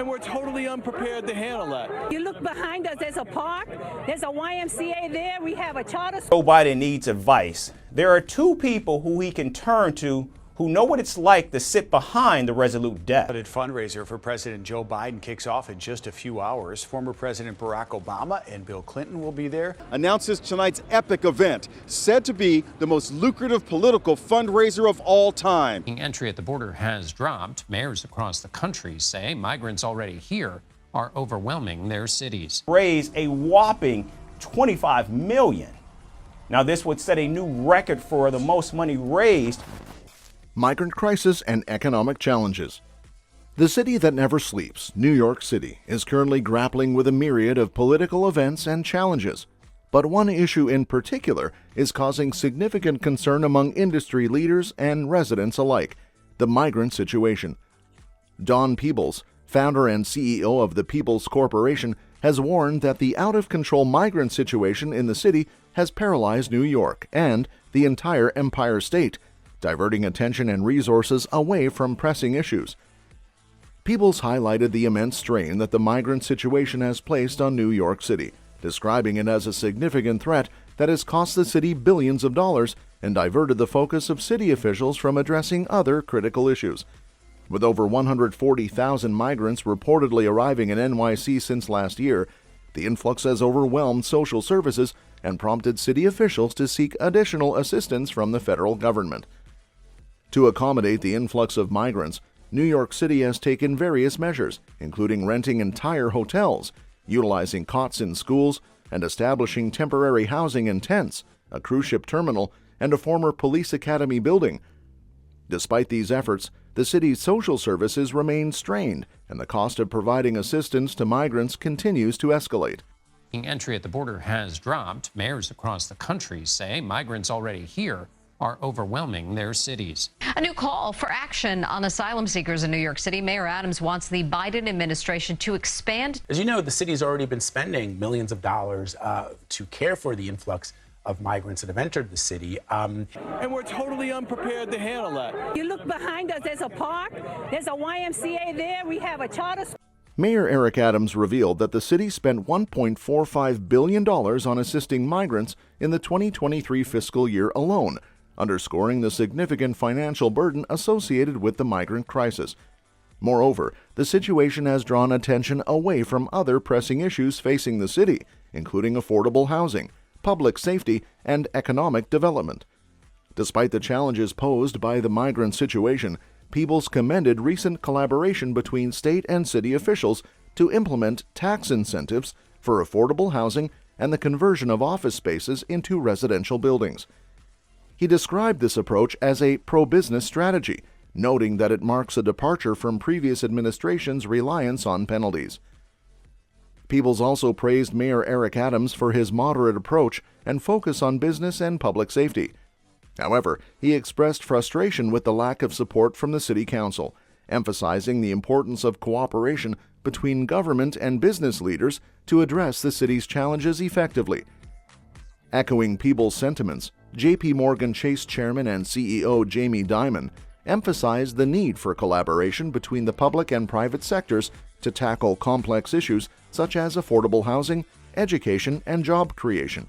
and we're totally unprepared to handle that. You look behind us, there's a park, there's a YMCA there, we have a charter Joe Biden needs advice. There are two people who he can turn to who know what it's like to sit behind the resolute death. A fundraiser for President Joe Biden kicks off in just a few hours. Former President Barack Obama and Bill Clinton will be there. Announces tonight's epic event, said to be the most lucrative political fundraiser of all time. Entry at the border has dropped. Mayors across the country say migrants already here are overwhelming their cities. Raise a whopping $25 million. Now this would set a new record for the most money raised. Migrant crisis and economic challenges. The city that never sleeps, New York City, is currently grappling with a myriad of political events and challenges. But one issue in particular is causing significant concern among industry leaders and residents alike: the migrant situation. Don Peebles, founder and CEO of the Peoples Corporation, has warned that the out-of-control migrant situation in the city has paralyzed New York and the entire Empire State, diverting attention and resources away from pressing issues. Peebles highlighted the immense strain that the migrant situation has placed on New York City, describing it as a significant threat that has cost the city billions of dollars and diverted the focus of city officials from addressing other critical issues. With over 140,000 migrants reportedly arriving in NYC since last year, the influx has overwhelmed social services and prompted city officials to seek additional assistance from the federal government. To accommodate the influx of migrants, New York City has taken various measures, including renting entire hotels, utilizing cots in schools, and establishing temporary housing in tents, a cruise ship terminal, and a former police academy building. Despite these efforts, the city's social services remain strained, and the cost of providing assistance to migrants continues to escalate. Entry at the border has dropped. Mayors across the country say migrants already here are overwhelming their cities. A new call for action on asylum seekers in New York City. Mayor Adams wants the Biden administration to expand. As you know, the city's already been spending millions of dollars to care for the influx of migrants that have entered the city. And we're totally unprepared to handle that. You look behind us, there's a park, there's a YMCA there, we have a charter school. Mayor Eric Adams revealed that the city spent $1.45 billion on assisting migrants in the 2023 fiscal year alone, underscoring the significant financial burden associated with the migrant crisis. Moreover, the situation has drawn attention away from other pressing issues facing the city, including affordable housing, public safety, and economic development. Despite the challenges posed by the migrant situation, Peebles commended recent collaboration between state and city officials to implement tax incentives for affordable housing and the conversion of office spaces into residential buildings. He described this approach as a pro-business strategy, noting that it marks a departure from previous administrations' reliance on penalties. Peebles also praised Mayor Eric Adams for his moderate approach and focus on business and public safety. However, he expressed frustration with the lack of support from the city council, emphasizing the importance of cooperation between government and business leaders to address the city's challenges effectively. Echoing Peebles' sentiments, J.P. Morgan Chase Chairman and CEO Jamie Dimon emphasized the need for collaboration between the public and private sectors to tackle complex issues such as affordable housing, education, and job creation.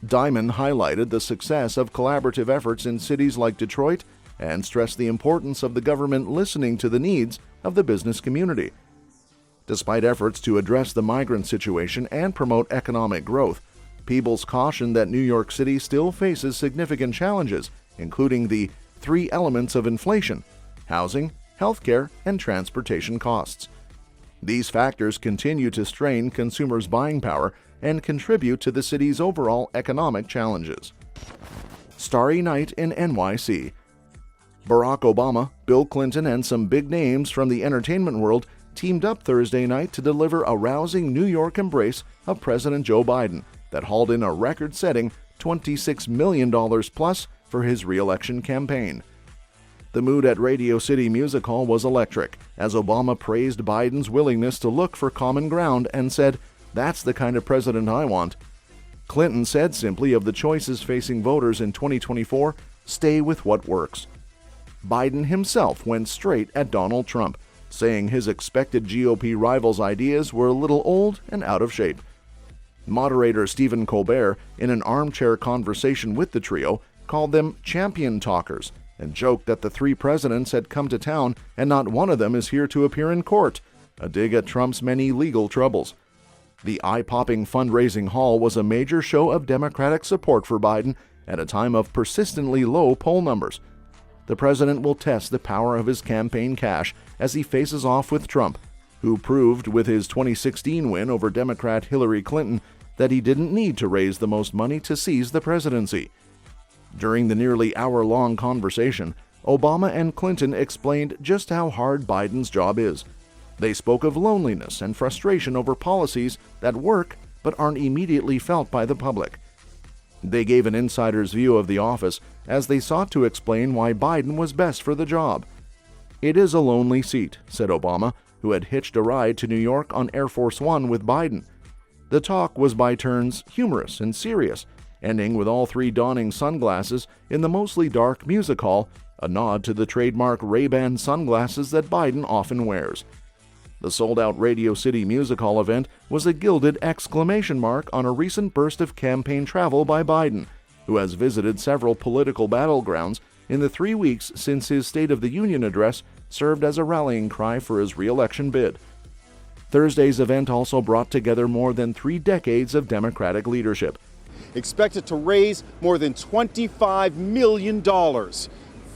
Dimon highlighted the success of collaborative efforts in cities like Detroit and stressed the importance of the government listening to the needs of the business community. Despite efforts to address the migrant situation and promote economic growth, Peebles cautioned that New York City still faces significant challenges, including the three elements of inflation: housing, healthcare, and transportation costs. These factors continue to strain consumers' buying power and contribute to the city's overall economic challenges. Starry night in NYC. Barack Obama, Bill Clinton, and some big names from the entertainment world teamed up Thursday night to deliver a rousing New York embrace of President Joe Biden that hauled in a record-setting $26 million plus for his re-election campaign. The mood at Radio City Music Hall was electric, as Obama praised Biden's willingness to look for common ground and said, "That's the kind of president I want." Clinton said simply of the choices facing voters in 2024, "Stay with what works." Biden himself went straight at Donald Trump, saying his expected GOP rival's ideas were a little old and out of shape. Moderator Stephen Colbert, in an armchair conversation with the trio, called them champion talkers and joked that the three presidents had come to town and not one of them is here to appear in court, a dig at Trump's many legal troubles. The eye-popping fundraising haul was a major show of Democratic support for Biden at a time of persistently low poll numbers. The president will test the power of his campaign cash as he faces off with Trump, who proved with his 2016 win over Democrat Hillary Clinton that he didn't need to raise the most money to seize the presidency. During the nearly hour-long conversation, Obama and Clinton explained just how hard Biden's job is. They spoke of loneliness and frustration over policies that work but aren't immediately felt by the public. They gave an insider's view of the office as they sought to explain why Biden was best for the job. "It is a lonely seat," said Obama, who had hitched a ride to New York on Air Force One with Biden. The talk was by turns humorous and serious, ending with all three donning sunglasses in the mostly dark music hall, a nod to the trademark Ray-Ban sunglasses that Biden often wears. The sold-out Radio City Music Hall event was a gilded exclamation mark on a recent burst of campaign travel by Biden, who has visited several political battlegrounds in the 3 weeks since his State of the Union address served as a rallying cry for his re-election bid. Thursday's event also brought together more than 3 decades of Democratic leadership. Expected to raise more than $25 million.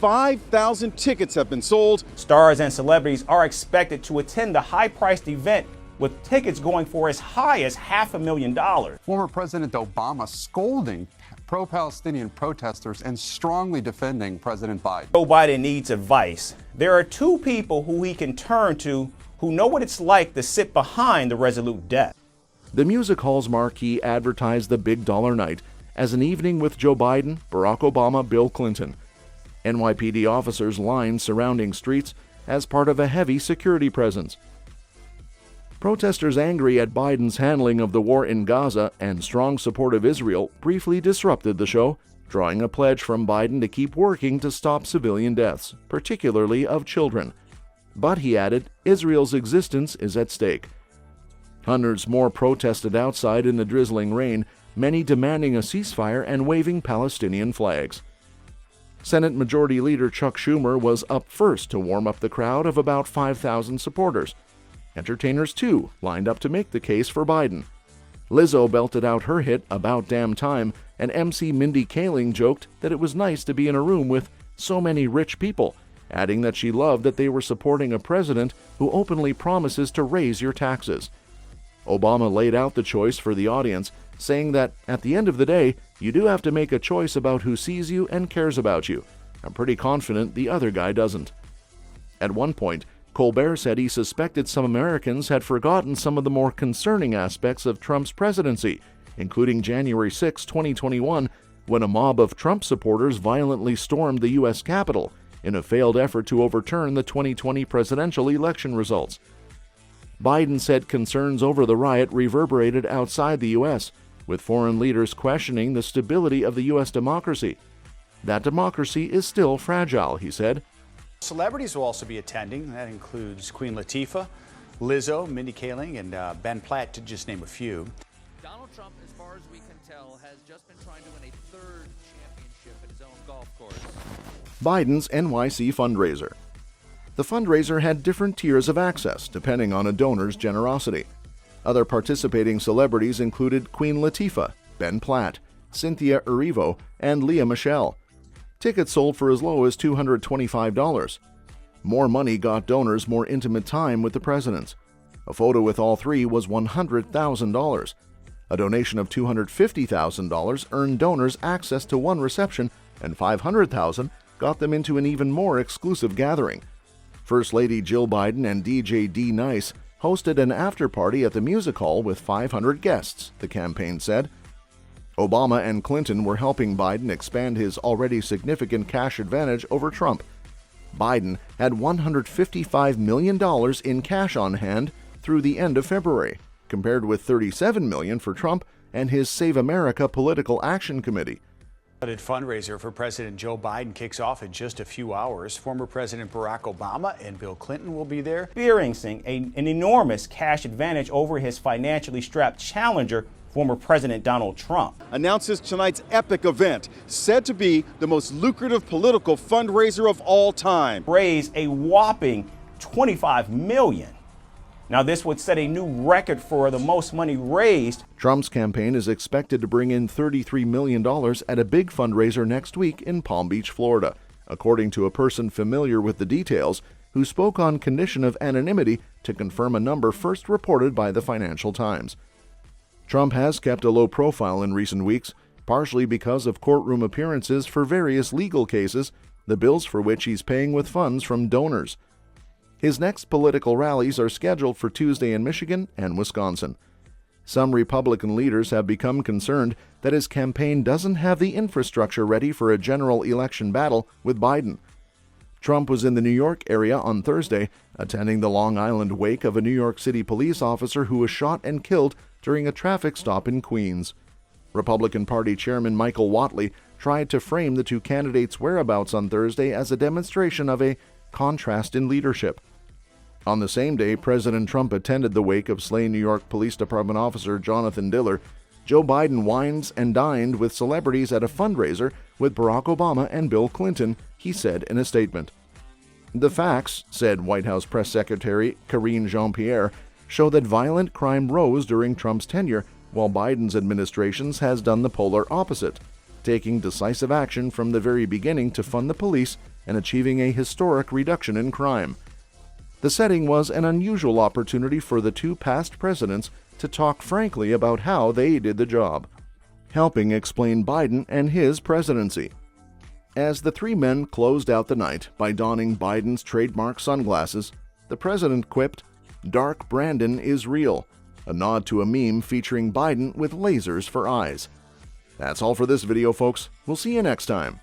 5,000 tickets have been sold. Stars and celebrities are expected to attend the high-priced event, with tickets going for as high as $500,000. Former President Obama scolding pro-Palestinian protesters and strongly defending President Biden. Joe Biden needs advice. There are 2 people who he can turn to who know what it's like to sit behind the resolute death. The music hall's marquee advertised the big dollar night as an evening with Joe Biden, Barack Obama, Bill Clinton. NYPD officers lined surrounding streets as part of a heavy security presence. Protesters angry at Biden's handling of the war in Gaza and strong support of Israel briefly disrupted the show, drawing a pledge from Biden to keep working to stop civilian deaths, particularly of children. But, he added, Israel's existence is at stake. Hundreds more protested outside in the drizzling rain, many demanding a ceasefire and waving Palestinian flags. Senate Majority Leader Chuck Schumer was up first to warm up the crowd of about 5,000 supporters. Entertainers, too, lined up to make the case for Biden. Lizzo belted out her hit About Damn Time, and MC Mindy Kaling joked that it was nice to be in a room with so many rich people, adding that she loved that they were supporting a president who openly promises to raise your taxes. Obama laid out the choice for the audience, saying that, at the end of the day, you do have to make a choice about who sees you and cares about you. I'm pretty confident the other guy doesn't. At one point, Colbert said he suspected some Americans had forgotten some of the more concerning aspects of Trump's presidency, including January 6, 2021, when a mob of Trump supporters violently stormed the U.S. Capitol in a failed effort to overturn the 2020 presidential election results. Biden said concerns over the riot reverberated outside the U.S., with foreign leaders questioning the stability of the U.S. democracy. That democracy is still fragile, he said. Celebrities will also be attending. That includes Queen Latifah, Lizzo, Mindy Kaling, and Ben Platt, to just name a few. Donald Trump, as far as we can tell, has just been trying to win a 3rd championship at his own golf course. Biden's NYC fundraiser. The fundraiser had different tiers of access depending on a donor's generosity. Other participating celebrities included Queen Latifah, Ben Platt, Cynthia Erivo, and Lea Michele. Tickets sold for as low as $225. More money got donors more intimate time with the presidents. A photo with all three was $100,000. A donation of $250,000 earned donors access to one reception, and $500,000 got them into an even more exclusive gathering. First Lady Jill Biden and DJ D. Nice hosted an after-party at the music hall with 500 guests, the campaign said. Obama and Clinton were helping Biden expand his already significant cash advantage over Trump. Biden had $155 million in cash on hand through the end of February, compared with $37 million for Trump and his Save America Political Action Committee. A fundraiser for President Joe Biden kicks off in just a few hours. Former President Barack Obama and Bill Clinton will be there, experiencing an enormous cash advantage over his financially strapped challenger, former President Donald Trump. Announces tonight's epic event, said to be the most lucrative political fundraiser of all time. Raise a whopping $25 million. Now, this would set a new record for the most money raised. Trump's campaign is expected to bring in $33 million at a big fundraiser next week in Palm Beach, Florida, according to a person familiar with the details who spoke on condition of anonymity to confirm a number first reported by the Financial Times. Trump has kept a low profile in recent weeks, partially because of courtroom appearances for various legal cases, the bills for which he's paying with funds from donors. His next political rallies are scheduled for Tuesday in Michigan and Wisconsin. Some Republican leaders have become concerned that his campaign doesn't have the infrastructure ready for a general election battle with Biden. Trump was in the New York area on Thursday, attending the Long Island wake of a New York City police officer who was shot and killed during a traffic stop in Queens. Republican Party Chairman Michael Whatley tried to frame the two candidates' whereabouts on Thursday as a demonstration of a contrast in leadership. On the same day President Trump attended the wake of slain New York Police Department officer Jonathan Diller, Joe Biden wined and dined with celebrities at a fundraiser with Barack Obama and Bill Clinton, he said in a statement. The facts, said White House Press Secretary Karine Jean-Pierre, show that violent crime rose during Trump's tenure, while Biden's administration has done the polar opposite, taking decisive action from the very beginning to fund the police and achieving a historic reduction in crime. The setting was an unusual opportunity for the two past presidents to talk frankly about how they did the job, helping explain Biden and his presidency. As the three men closed out the night by donning Biden's trademark sunglasses, the president quipped, "Dark Brandon is real," a nod to a meme featuring Biden with lasers for eyes. That's all for this video, folks. We'll see you next time.